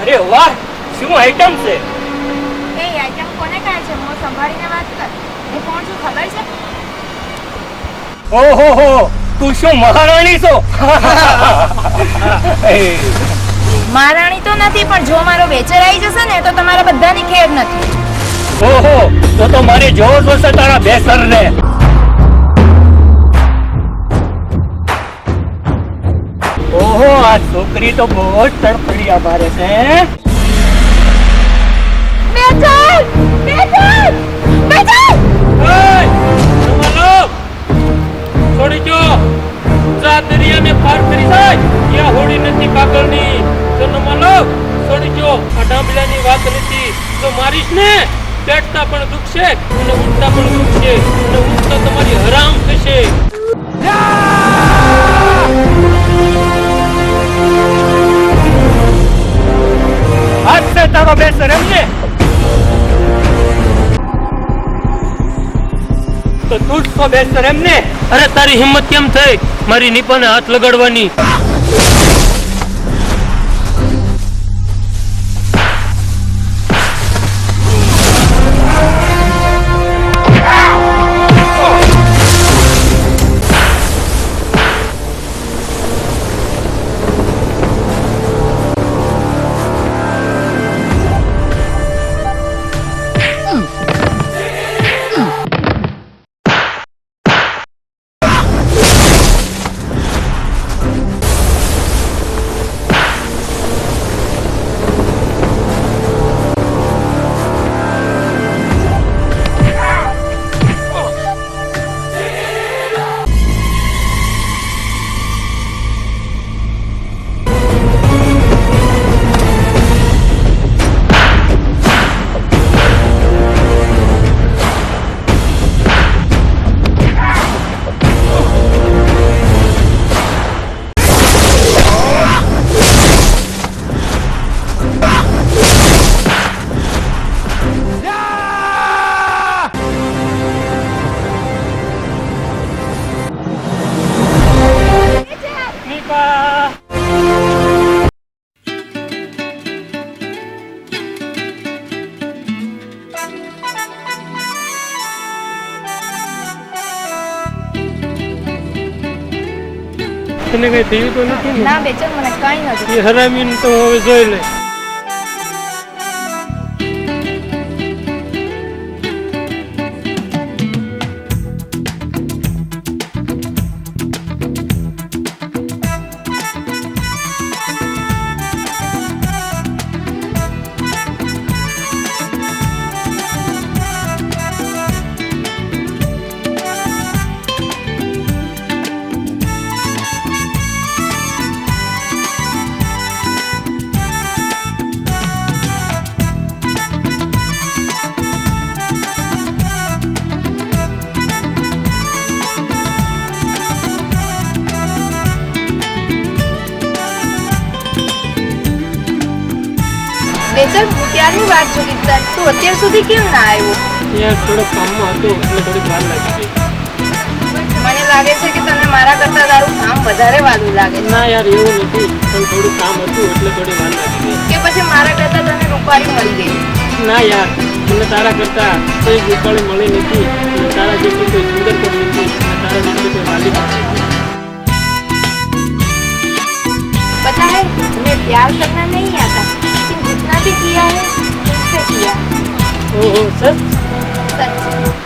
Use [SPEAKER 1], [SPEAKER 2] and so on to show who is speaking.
[SPEAKER 1] અરે વાહ, શું આઈટમ છે?
[SPEAKER 2] એ આઈટમ કોને કહે છે? હું સંભાળીને વાત કર. હું કોણ છું ખબર છે?
[SPEAKER 1] ઓહો હો, તું શું મહારાણી છો?
[SPEAKER 2] મહારાણી તો નથી, પણ જો મારો વેચર આવી જશે ને તો તમારા બધાની ખેર નથી.
[SPEAKER 1] ઓહો, તો મારે જોવો જોશે તારા બેસર ને. ઓહો, આ છોકરી તો બહુ જ તડફડિયા મારે છે.
[SPEAKER 2] બેચર! બેચર! બેચર!
[SPEAKER 1] છોડી જો, જા દરિયાને પાર કરી જાય, ત્યાં હોડી નથી કાગળની. જન્મલો છોડી જો, આ ડાંબલાની વાત નથી. તો મારીશ ને, બેઠતા પણ દુખશે અને ઉઠતા પણ દુખશે અને ઉઠતા તમારી હરામ થશે. આજ છે તારો બેસર એમને? તો તું જ તો બેસર એમને? અરે તારી હિંમત કેમ થઈ મારી નીપાને હાથ લગાડવાની? તને કઈ થયું તો નથી?
[SPEAKER 2] ના બેચર, મને કઈ નથી.
[SPEAKER 1] એ હરામીને તો હવે જોઈ લે.
[SPEAKER 2] બેચર, હું ત્યારની વાત જોઈ. તું અત્યાર સુધી કેમ ના આવ્યો?
[SPEAKER 1] યાર થોડો કામમાં હતો એટલે થોડી વાર લાગી ગઈ.
[SPEAKER 2] મને લાગે છે કે તને મારા કરતા તારું કામ વધારે વાલું લાગે છે.
[SPEAKER 1] ના યાર, એવું નથી, પણ થોડું કામ હતું એટલે થોડી વાર લાગી ગઈ.
[SPEAKER 2] કે પછી મારા કરતા તને રૂપાળી મળી ગઈ?
[SPEAKER 1] ના યાર, મને તારા કરતા કોઈ રૂપાળી મળી નથી અને તારા જેટલી કોઈ સુંદર પણ નથી અને તારા જેટલી કોઈ વાલી પણ નથી.
[SPEAKER 2] प्यार करना नहीं आता, लेकिन जितना भी किया है उसे किया।
[SPEAKER 1] ओहो सच।
[SPEAKER 2] सच।